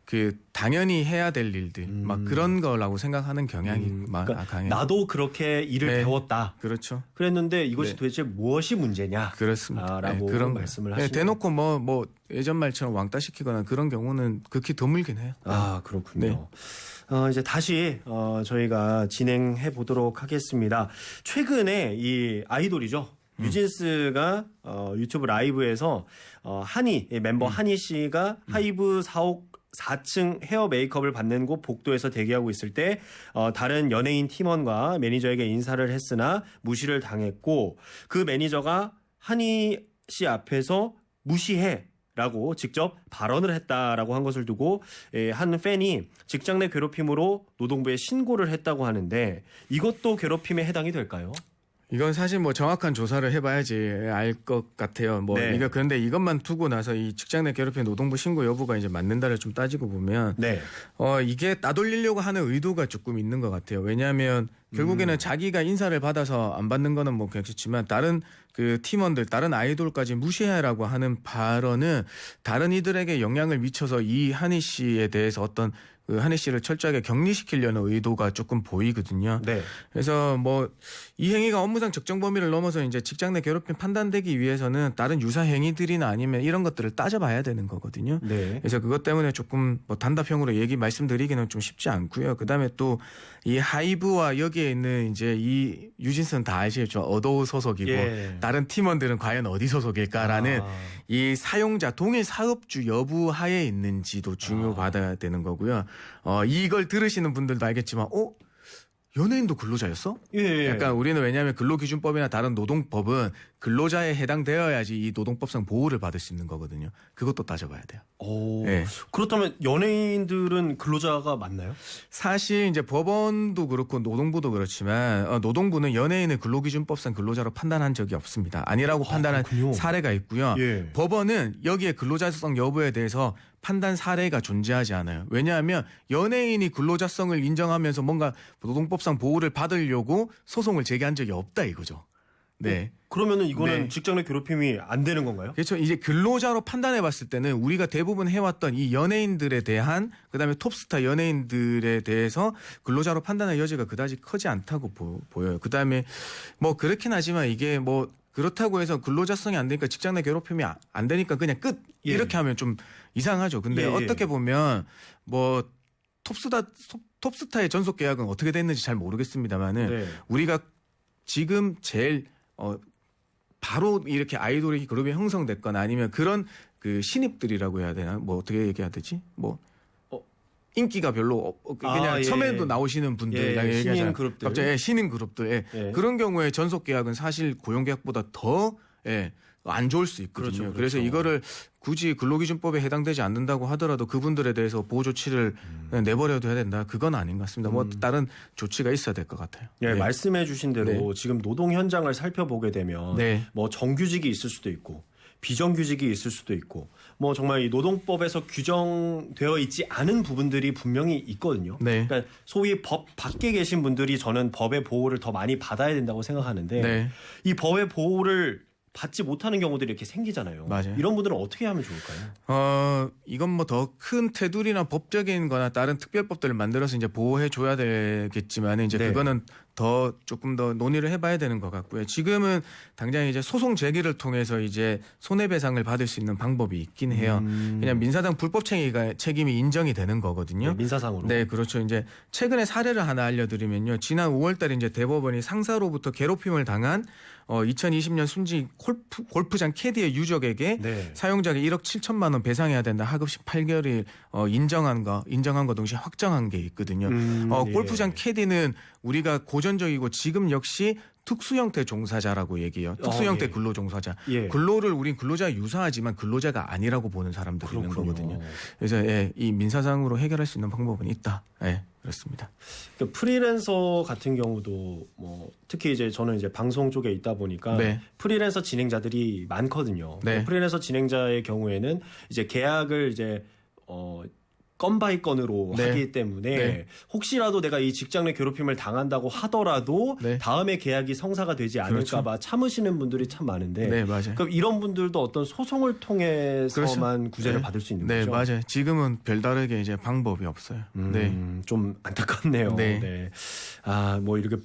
그 당연히 해야 될 일들 막 그런 거라고 생각하는 경향이 강해요. 나도 그렇게 일을 배웠다. 그렇죠. 그랬는데 이것이 도대체 무엇이 문제냐? 그렇습니다. 라고 그런 말씀을 하시네요. 대놓고 뭐 예전 말처럼 왕따 시키거나 그런 경우는 극히 드물긴 해요. 그렇군요. 이제 다시 저희가 진행해 보도록 하겠습니다. 최근에 이 아이돌이죠. 뉴진스가 유튜브 라이브에서 한이 멤버 한이 씨가 하이브 4층 헤어 메이크업을 받는 곳 복도에서 대기하고 있을 때 다른 연예인 팀원과 매니저에게 인사를 했으나 무시를 당했고 그 매니저가 한이 씨 앞에서 무시해 라고 직접 발언을 했다라고 한 것을 두고 한 팬이 직장 내 괴롭힘으로 노동부에 신고를 했다고 하는데 이것도 괴롭힘에 해당이 될까요? 이건 사실 뭐 정확한 조사를 해봐야지 알 것 같아요. 뭐 네. 이거 그런데 이것만 두고 나서 이 직장 내 괴롭힘 노동부 신고 여부가 이제 맞는다를 좀 따지고 보면 네. 이게 따돌리려고 하는 의도가 조금 있는 것 같아요. 왜냐하면 결국에는 자기가 인사를 받아서 안 받는 거는 뭐 괜찮지만 다른 그 팀원들, 다른 아이돌까지 무시해라고 하는 발언은 다른 이들에게 영향을 미쳐서 이 한희 씨에 대해서 어떤 그 한희 씨를 철저하게 격리시키려는 의도가 조금 보이거든요. 네. 그래서 뭐 이 행위가 업무상 적정 범위를 넘어서 이제 직장 내 괴롭힘 판단되기 위해서는 다른 유사 행위들이나 아니면 이런 것들을 따져봐야 되는 거거든요. 네. 그래서 그것 때문에 조금 뭐 단답형으로 말씀드리기는 좀 쉽지 않고요. 그다음에 또 이 하이브와 여기에 있는 이제 이 유진스는 다 아시겠죠. 어도우 소속이고 예. 다른 팀원들은 과연 어디 소속일까라는 이 사용자 동일 사업주 여부 하에 있는지도 중요받아야 되는 거고요. 이걸 들으시는 분들도 알겠지만 연예인도 근로자였어? 예. 약간 우리는 왜냐하면 근로기준법이나 다른 노동법은 근로자에 해당되어야지 이 노동법상 보호를 받을 수 있는 거거든요. 그것도 따져봐야 돼요. 오. 네. 그렇다면 연예인들은 근로자가 맞나요? 사실 이제 법원도 그렇고 노동부도 그렇지만 노동부는 연예인을 근로기준법상 근로자로 판단한 적이 없습니다. 아니라고 판단한 그렇군요. 사례가 있고요. 예. 법원은 여기에 근로자성 여부에 대해서 판단 사례가 존재하지 않아요. 왜냐하면 연예인이 근로자성을 인정하면서 뭔가 노동법상 보호를 받으려고 소송을 제기한 적이 없다 이거죠. 네. 그러면은 이거는 네. 직장 내 괴롭힘이 안 되는 건가요? 그렇죠. 이제 근로자로 판단해 봤을 때는 우리가 대부분 해왔던 이 연예인들에 대한 그다음에 톱스타 연예인들에 대해서 근로자로 판단할 여지가 그다지 크지 않다고 보여요. 그다음에 뭐 그렇긴 하지만 이게 뭐 그렇다고 해서 근로자성이 안 되니까 직장 내 괴롭힘이 안 되니까 그냥 끝 예. 이렇게 하면 좀 이상하죠. 근데 예, 예. 어떻게 보면 뭐 톱스타의 전속 계약은 어떻게 됐는지 잘 모르겠습니다만은 네. 우리가 지금 제일 바로 이렇게 아이돌이 그룹이 형성됐거나 아니면 그런 그 신입들이라고 해야 되나 뭐 어떻게 얘기해야 되지 뭐 인기가 별로 그냥 예. 처음에도 나오시는 분들 예, 얘기하잖아요. 신인 그룹들. 갑자기 신인 그룹들 예. 그런 경우에 전속 계약은 사실 고용 계약보다 더 안 좋을 수 있거든요. 그렇죠, 그렇죠. 그래서 이거를 굳이 근로기준법에 해당되지 않는다고 하더라도 그분들에 대해서 보호 조치를 내버려도 해야 된다. 그건 아닌 것 같습니다. 뭐 다른 조치가 있어야 될 것 같아요. 예, 네. 말씀해 주신 대로 네. 지금 노동 현장을 살펴보게 되면 네. 뭐 정규직이 있을 수도 있고 비정규직이 있을 수도 있고 뭐 정말 이 노동법에서 규정되어 있지 않은 부분들이 분명히 있거든요. 네. 그러니까 소위 법 밖에 계신 분들이 저는 법의 보호를 더 많이 받아야 된다고 생각하는데 네. 이 법의 보호를 받지 못하는 경우들이 이렇게 생기잖아요. 맞아요. 이런 분들은 어떻게 하면 좋을까요? 이건 뭐 더 큰 테두리나 법적인 거나 다른 특별법들을 만들어서 이제 보호해 줘야 되겠지만 이제 네. 그거는 조금 더 논의를 해봐야 되는 것 같고요. 지금은 당장 이제 소송 제기를 통해서 이제 손해배상을 받을 수 있는 방법이 있긴 해요. 그냥 민사상 불법 책임이 인정이 되는 거거든요. 네, 민사상으로. 네, 그렇죠. 이제 최근에 사례를 하나 알려드리면요. 지난 5월달에 이제 대법원이 상사로부터 괴롭힘을 당한 2020년 순직 골프장 캐디의 유족에게 네. 사용자가 1억 7천만 원 배상해야 된다. 하급식 8개월을 인정한 거 동시에 확정한 게 있거든요. 예. 골프장 캐디는 우리가 고전적이고 지금 역시 특수 형태 종사자라고 얘기해요. 특수 형태 예. 근로 종사자. 예. 근로를 우린 근로자와 유사하지만 근로자가 아니라고 보는 사람들이 있는 그렇군요. 거거든요. 그래서 이 민사상으로 해결할 수 있는 방법은 있다. 그렇습니다. 그러니까 프리랜서 같은 경우도 뭐 특히 이제 저는 이제 방송 쪽에 있다 보니까 네. 프리랜서 진행자들이 많거든요. 네. 프리랜서 진행자의 경우에는 이제 계약을 이제 건 바이 건으로 네. 하기 때문에 네. 혹시라도 내가 이 직장 내 괴롭힘을 당한다고 하더라도 네. 다음에 계약이 성사가 되지 않을까 봐 참으시는 분들이 참 많은데 네, 맞아요. 그럼 이런 분들도 어떤 소송을 통해서만 그렇죠. 구제를 네. 받을 수 있는 네, 거죠. 맞아요. 지금은 별다르게 이제 방법이 없어요. 네. 좀 안타깝네요. 네. 네. 뭐 이렇게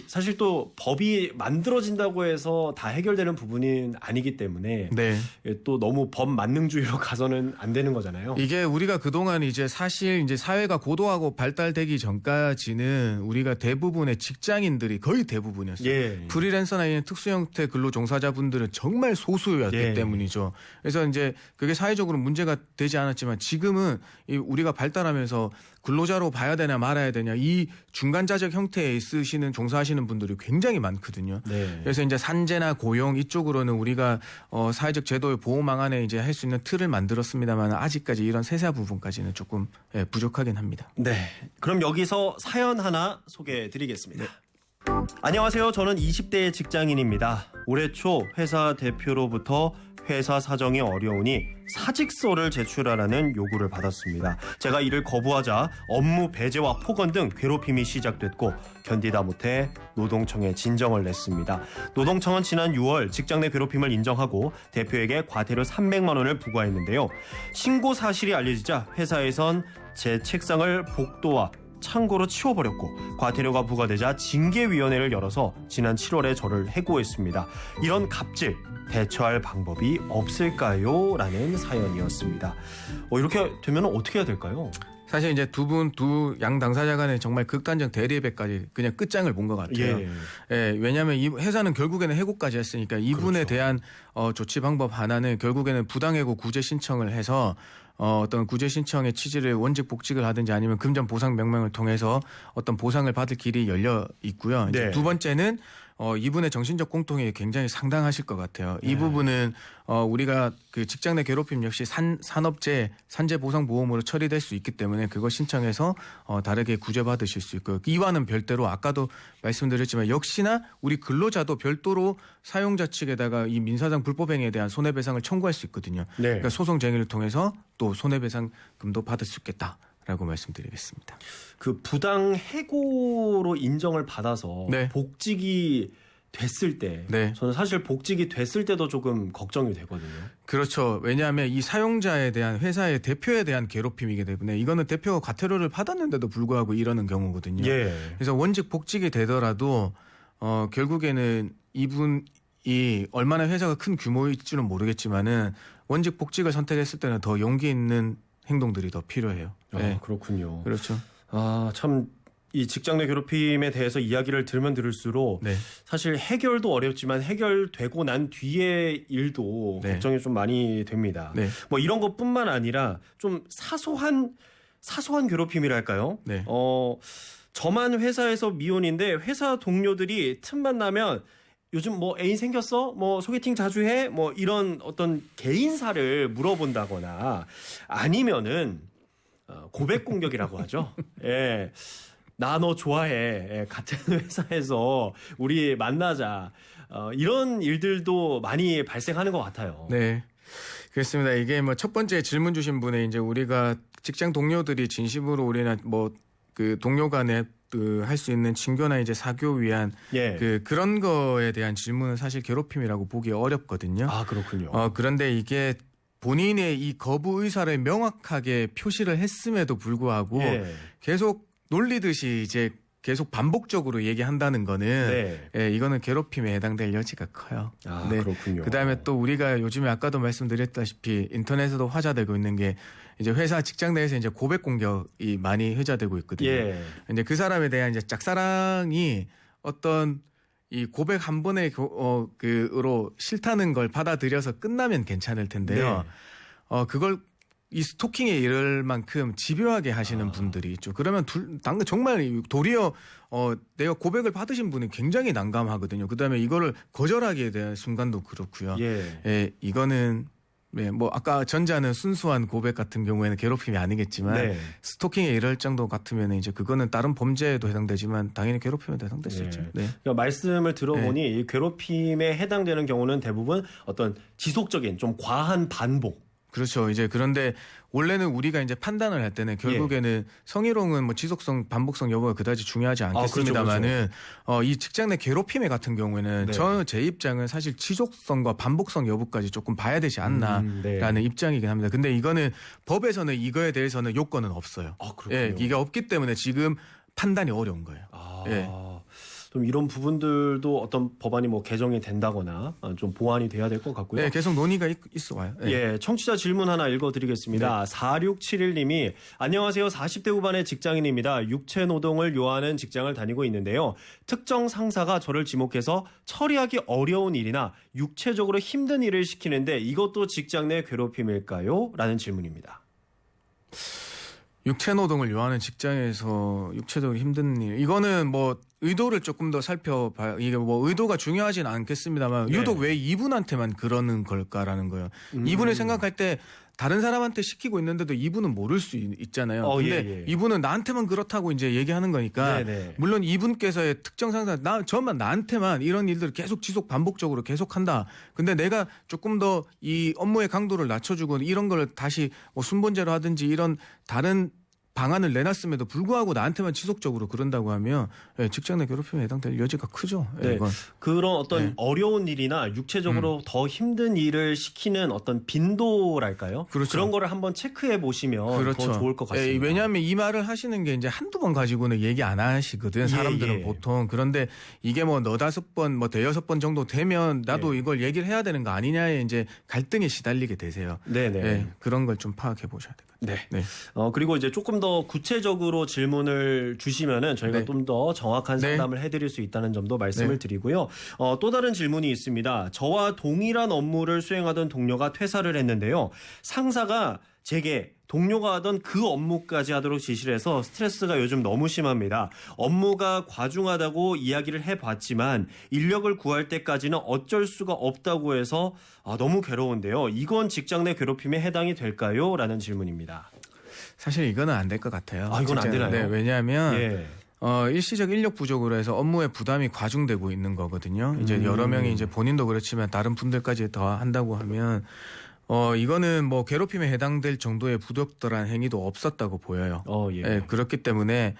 사실 또 법이 만들어진다고 해서 다 해결되는 부분은 아니기 때문에 네. 또 너무 법 만능주의로 가서는 안 되는 거잖아요. 이게 우리가 그동안 이제 사실 이제 사회가 고도하고 발달되기 전까지는 우리가 대부분의 직장인들이 거의 대부분이었어요. 예. 프리랜서나 이런 특수 형태 근로 종사자분들은 정말 소수였기 예. 때문이죠. 그래서 이제 그게 사회적으로 문제가 되지 않았지만 지금은 우리가 발달하면서 근로자로 봐야 되냐 말아야 되냐 이 중간자적 형태에 있으시는 종사하시는 분들이 굉장히 많거든요. 네. 그래서 이제 산재나 고용 이쪽으로는 우리가 사회적 제도의 보호망 안에 이제 할 수 있는 틀을 만들었습니다만 아직까지 이런 세세한 부분까지는 조금 부족하긴 합니다. 네. 그럼 여기서 사연 하나 소개해 드리겠습니다. 안녕하세요. 저는 20대의 직장인입니다. 올해 초 회사 대표로부터 회사 사정이 어려우니 사직서를 제출하라는 요구를 받았습니다. 제가 이를 거부하자 업무 배제와 폭언 등 괴롭힘이 시작됐고 견디다 못해 노동청에 진정을 냈습니다. 노동청은 지난 6월 직장 내 괴롭힘을 인정하고 대표에게 과태료 300만 원을 부과했는데요. 신고 사실이 알려지자 회사에선 제 책상을 복도와 창고로 치워버렸고 과태료가 부과되자 징계위원회를 열어서 지난 7월에 저를 해고했습니다. 이런 갑질 대처할 방법이 없을까요? 라는 사연이었습니다. 이렇게 되면 어떻게 해야 될까요? 사실 이제 두 양 당사자 간에 정말 극단적 대립에까지 그냥 끝장을 본 것 같아요. 예, 왜냐하면 이 회사는 결국에는 해고까지 했으니까 이분에 그렇죠. 대한 조치 방법 하나는 결국에는 부당해고 구제 신청을 해서 어떤 구제 신청의 취지를 원직 복직을 하든지 아니면 금전 보상 명령을 통해서 어떤 보상을 받을 길이 열려 있고요. 이제 네. 두 번째는 이분의 정신적 공통이 굉장히 상당하실 것 같아요. 이 부분은 우리가 그 직장 내 괴롭힘 역시 산업재 산재 보상 보험으로 처리될 수 있기 때문에 그거 신청해서 다르게 구제받으실 수 있고요. 이와는 별도로 아까도 말씀드렸지만 역시나 우리 근로자도 별도로 사용자 측에다가 이 민사상 불법행위에 대한 손해배상을 청구할 수 있거든요. 네. 그러니까 소송 쟁의를 통해서 또 손해배상금도 받을 수 있겠다라고 말씀드리겠습니다. 그 부당 해고로 인정을 받아서 네. 복직이 됐을 때 네. 저는 사실 복직이 됐을 때도 조금 걱정이 되거든요. 그렇죠. 왜냐하면 이 사용자에 대한 회사의 대표에 대한 괴롭힘이기 때문에 이거는 대표가 과태료를 받았는데도 불구하고 이러는 경우거든요. 예. 그래서 원직 복직이 되더라도 결국에는 이분이 얼마나 회사가 큰 규모일지는 모르겠지만은 원직 복직을 선택했을 때는 더 용기 있는 행동들이 더 필요해요. 네. 그렇군요. 그렇죠. 참 이 직장 내 괴롭힘에 대해서 이야기를 들으면 들을수록 네. 사실 해결도 어렵지만 해결되고 난 뒤의 일도 네. 걱정이 좀 많이 됩니다. 네. 뭐 이런 것뿐만 아니라 좀 사소한 괴롭힘이랄까요? 네. 저만 회사에서 미혼인데 회사 동료들이 틈만 나면 요즘 뭐 애인 생겼어? 뭐 소개팅 자주 해? 뭐 이런 어떤 개인사를 물어본다거나 아니면은 고백 공격이라고 하죠. 예. 나 너 좋아해. 예, 같은 회사에서 우리 만나자. 이런 일들도 많이 발생하는 것 같아요. 네. 그렇습니다. 이게 뭐 첫 번째 질문 주신 분의 이제 우리가 직장 동료들이 진심으로 우리나 뭐 그 동료 간에 할 수 있는 친교나 이제 사교 위한 예. 그런 거에 대한 질문은 사실 괴롭힘이라고 보기 어렵거든요. 아, 그렇군요. 그런데 이게 본인의 이 거부 의사를 명확하게 표시를 했음에도 불구하고 예. 계속 놀리듯이 이제 계속 반복적으로 얘기한다는 거는 네. 예, 이거는 괴롭힘에 해당될 여지가 커요. 아, 네. 그렇군요. 그다음에 또 우리가 요즘에 아까도 말씀드렸다시피 인터넷에도 화제되고 있는 게 이제 회사 직장 내에서 이제 고백 공격이 많이 회자되고 있거든요. 예. 이제 그 사람에 대한 이제 짝사랑이 어떤 이 고백 한 번에 으로 싫다는 걸 받아들여서 끝나면 괜찮을 텐데요. 네. 그걸 이 스토킹에 이를 만큼 집요하게 하시는 분들이 있죠. 그러면 정말 도리어 내가 고백을 받으신 분은 굉장히 난감하거든요. 그다음에 이거를 거절하게 된 순간도 그렇고요. 예. 예, 이거는 뭐 아까 전자는 순수한 고백 같은 경우에는 괴롭힘이 아니겠지만 네. 스토킹에 이럴 정도 같으면 이제 그거는 다른 범죄에도 해당되지만 당연히 괴롭힘에 해당될 수 있죠. 네. 그러니까 말씀을 들어보니 이 괴롭힘에 해당되는 경우는 대부분 어떤 지속적인 좀 과한 반복. 그렇죠. 이제 그런데 원래는 우리가 이제 판단을 할 때는 결국에는 성희롱은 뭐 지속성, 반복성 여부가 그다지 중요하지 않겠습니다만은 이 직장 내 괴롭힘 같은 경우에는 네. 저는 제 입장은 사실 지속성과 반복성 여부까지 조금 봐야 되지 않나라는 네. 입장이긴 합니다. 근데 이거는 법에서는 이거에 대해서는 요건은 없어요. 아, 그렇군요. 예, 이게 없기 때문에 지금 판단이 어려운 거예요. 예. 좀 이런 부분들도 어떤 법안이 뭐 개정이 된다거나 좀 보완이 돼야 될 것 같고요. 네, 계속 논의가 있어 와요. 예. 예, 청취자 질문 하나 읽어드리겠습니다. 4671님이 안녕하세요. 40대 후반의 직장인입니다. 육체 노동을 요하는 직장을 다니고 있는데요. 특정 상사가 저를 지목해서 처리하기 어려운 일이나 육체적으로 힘든 일을 시키는데 이것도 직장 내 괴롭힘일까요? 라는 질문입니다. 육체 노동을 요하는 직장에서 육체적으로 힘든 일, 이거는 뭐 의도를 조금 더 살펴봐요. 이게 뭐 의도가 중요하진 않겠습니다만 네. 유독 왜 이분한테만 그러는 걸까라는 거예요. 이분을 생각할 때 다른 사람한테 시키고 있는데도 이분은 모를 수 있잖아요. 근데 이분은 나한테만 그렇다고 이제 얘기하는 거니까 네네. 물론 이분께서의 특정 상사 저만 나한테만 이런 일들을 계속 지속 반복적으로 계속한다. 근데 내가 조금 더 이 업무의 강도를 낮춰주고 이런 걸 다시 뭐 순번제로 하든지 이런 다른 방안을 내놨음에도 불구하고 나한테만 지속적으로 그런다고 하면 직장 내 괴롭힘에 해당될 여지가 크죠. 네. 이건. 그런 어떤 어려운 일이나 육체적으로 더 힘든 일을 시키는 어떤 빈도랄까요? 그렇죠. 그런 거를 한번 체크해 보시면 더 좋을 것 같습니다. 왜냐하면 이 말을 하시는 게 이제 한두 번 가지고는 얘기 안 하시거든. 사람들은 보통. 그런데 이게 뭐 너다섯 번, 뭐 대여섯 번 정도 되면 나도 이걸 얘기를 해야 되는 거 아니냐에 이제 갈등에 시달리게 되세요. 네네. 그런 걸 좀 파악해 보셔야 되거든요. 네. 그리고 이제 조금 더 구체적으로 질문을 주시면은 저희가 좀 더 정확한 상담을 해드릴 수 있다는 점도 말씀을 드리고요. 또 다른 질문이 있습니다. 저와 동일한 업무를 수행하던 동료가 퇴사를 했는데요. 상사가 제게 동료가 하던 그 업무까지 하도록 지시를 해서 스트레스가 요즘 너무 심합니다. 업무가 과중하다고 이야기를 해봤지만 인력을 구할 때까지는 어쩔 수가 없다고 해서 너무 괴로운데요. 이건 직장 내 괴롭힘에 해당이 될까요? 라는 질문입니다. 사실 이거는 안 될 것 같아요. 이건 안 되나요? 네, 왜냐하면 일시적 인력 부족으로 해서 업무의 부담이 과중되고 있는 거거든요. 이제 여러 명이 이제 본인도 그렇지만 다른 분들까지 더 한다고 하면 이거는 뭐 괴롭힘에 해당될 정도의 부적절한 행위도 없었다고 보여요. 그렇기 때문에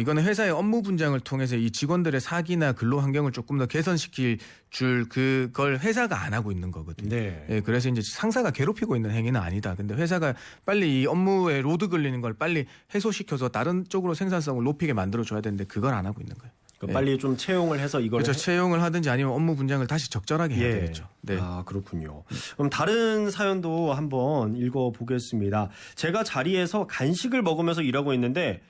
이거는 회사의 업무 분장을 통해서 이 직원들의 사기나 근로 환경을 조금 더 개선시킬 그걸 회사가 안 하고 있는 거거든요. 그래서 이제 상사가 괴롭히고 있는 행위는 아니다. 근데 회사가 빨리 이 업무에 로드 걸리는 걸 빨리 해소시켜서 다른 쪽으로 생산성을 높이게 만들어 줘야 되는데 그걸 안 하고 있는 거예요. 빨리 좀 채용을 해서 이걸 채용을 하든지 아니면 업무 분장을 다시 적절하게 해야 되겠죠. 그렇군요. 그럼 다른 사연도 한번 읽어보겠습니다. 제가 자리에서 간식을 먹으면서 일하고 있는데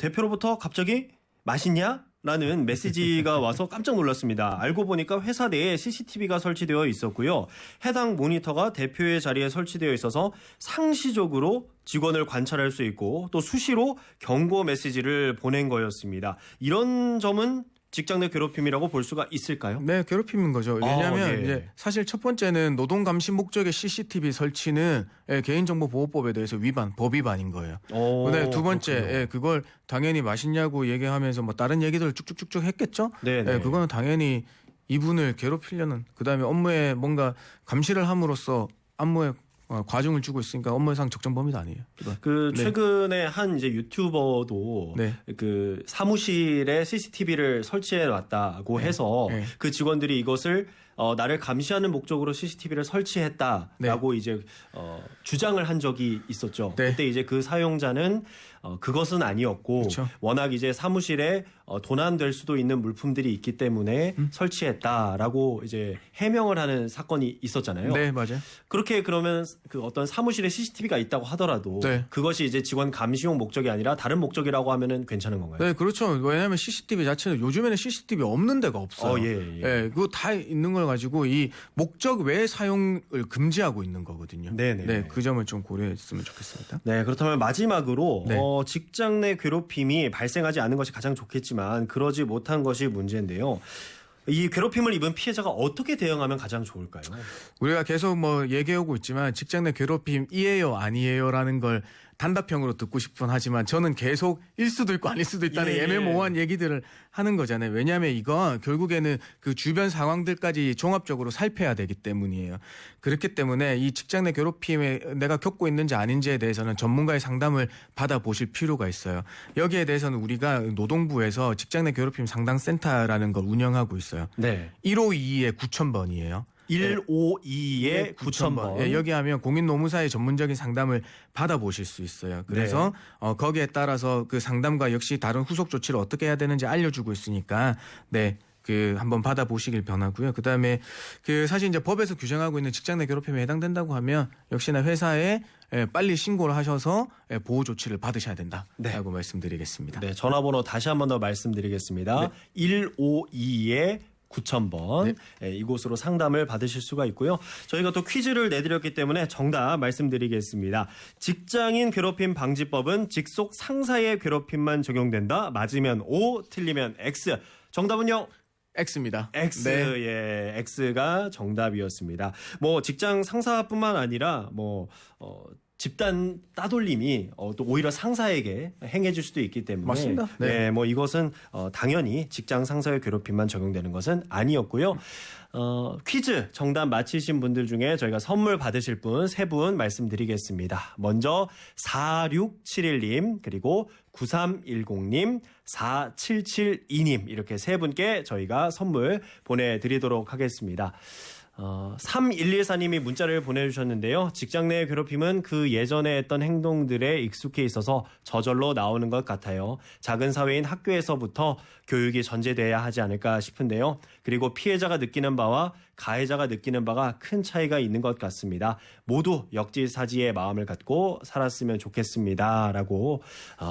대표로부터 갑자기 맛있냐? 라는 메시지가 와서 깜짝 놀랐습니다. 알고 보니까 회사 내에 CCTV가 설치되어 있었고요. 해당 모니터가 대표의 자리에 설치되어 있어서 상시적으로 직원을 관찰할 수 있고 또 수시로 경고 메시지를 보낸 거였습니다. 이런 점은 직장 내 괴롭힘이라고 볼 수가 있을까요? 네, 괴롭힘인 거죠. 왜냐하면 이제 사실 첫 번째는 노동 감시 목적의 CCTV 설치는 개인정보보호법에 대해서 법 위반인 거예요. 근데 두 번째, 그걸 당연히 맛있냐고 얘기하면서 뭐 다른 얘기들을 쭉쭉쭉쭉 했겠죠. 그거는 당연히 이분을 괴롭히려는 그다음에 업무에 뭔가 감시를 함으로써 업무에 과중을 주고 있으니까 업무상 적정 범위도 아니에요. 최근에 한 이제 유튜버도 그 사무실에 CCTV를 설치해 놨다고 해서 그 직원들이 이것을 나를 감시하는 목적으로 CCTV를 설치했다라고 이제 주장을 한 적이 있었죠. 그때 이제 그 사용자는 그것은 아니었고 워낙 이제 사무실에 도난될 수도 있는 물품들이 있기 때문에 설치했다라고 이제 해명을 하는 사건이 있었잖아요. 네, 맞아요. 그렇게 그러면 그 어떤 사무실에 CCTV가 있다고 하더라도 그것이 이제 직원 감시용 목적이 아니라 다른 목적이라고 하면은 괜찮은 건가요? 네, 그렇죠. 왜냐하면 CCTV 자체는 요즘에는 CCTV 없는 데가 없어요. 그거 다 있는 걸 가지고 이 목적 외 사용을 금지하고 있는 거거든요. 그 점을 좀 고려했으면 좋겠습니다. 그렇다면 마지막으로 직장 내 괴롭힘이 발생하지 않은 것이 가장 좋겠지만 그러지 못한 것이 문제인데요. 이 괴롭힘을 입은 피해자가 어떻게 대응하면 가장 좋을까요? 우리가 계속 뭐 얘기하고 있지만 직장 내 괴롭힘이에요 아니에요라는 걸 단답형으로 듣고 싶은 하지만 저는 계속 일 수도 있고 아닐 수도 있다는 애매모호한 얘기들을 하는 거잖아요. 왜냐하면 이건 결국에는 그 주변 상황들까지 종합적으로 살펴야 되기 때문이에요. 그렇기 때문에 이 직장 내 괴롭힘에 내가 겪고 있는지 아닌지에 대해서는 전문가의 상담을 받아보실 필요가 있어요. 여기에 대해서는 우리가 노동부에서 직장 내 괴롭힘 상담센터라는 걸 운영하고 있어요. 1522에 9000번이에요. 1522에 9000번. 여기 하면 공인노무사의 전문적인 상담을 받아보실 수 있어요. 그래서 거기에 따라서 그 상담과 역시 다른 후속 조치를 어떻게 해야 되는지 알려주고 있으니까 한번 받아보시길 변하고요. 그다음에 사실 이제 법에서 규정하고 있는 직장 내 괴롭힘에 해당된다고 하면 역시나 회사에 빨리 신고를 하셔서 보호 조치를 받으셔야 된다라고 말씀드리겠습니다. 전화번호 다시 한 번 더 말씀드리겠습니다. 1522에 9000번 이곳으로 상담을 받으실 수가 있고요. 저희가 또 퀴즈를 내드렸기 때문에 정답 말씀드리겠습니다. 직장인 괴롭힘 방지법은 직속 상사의 괴롭힘만 적용된다. 맞으면 O, 틀리면 X. 정답은요? X입니다. X, 네. 예, X가 정답이었습니다. 뭐 직장 상사뿐만 아니라 집단 따돌림이 또 오히려 상사에게 행해질 수도 있기 때문에 맞습니다. 네. 네, 뭐 이것은 당연히 직장 상사의 괴롭힘만 적용되는 것은 아니었고요. 퀴즈 정답 맞히신 분들 중에 저희가 선물 받으실 분 3분 말씀드리겠습니다. 먼저 4671님 그리고 9310님 4772님 이렇게 3분께 저희가 선물 보내드리도록 하겠습니다. 3114님이 문자를 보내주셨는데요. 직장 내 괴롭힘은 그 예전에 했던 행동들에 익숙해 있어서 저절로 나오는 것 같아요. 작은 사회인 학교에서부터 교육이 전제돼야 하지 않을까 싶은데요. 그리고 피해자가 느끼는 바와 가해자가 느끼는 바가 큰 차이가 있는 것 같습니다. 모두 역지사지의 마음을 갖고 살았으면 좋겠습니다. 라고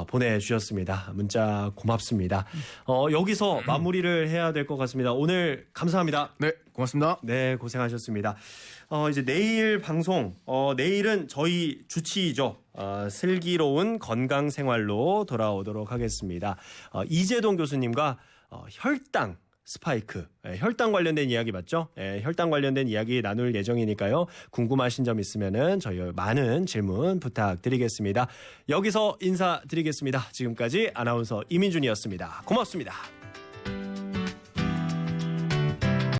보내주셨습니다. 문자 고맙습니다. 여기서 마무리를 해야 될 것 같습니다. 오늘 감사합니다. 네, 고맙습니다. 네, 고생하셨습니다. 이제 내일 방송, 내일은 저희 주치의죠. 슬기로운 건강생활로 돌아오도록 하겠습니다. 이재동 교수님과 혈당 스파이크, 혈당 관련된 이야기 맞죠? 혈당 관련된 이야기 나눌 예정이니까요. 궁금하신 점 있으면은 저희 많은 질문 부탁드리겠습니다. 여기서 인사드리겠습니다. 지금까지 아나운서 이민준이었습니다. 고맙습니다.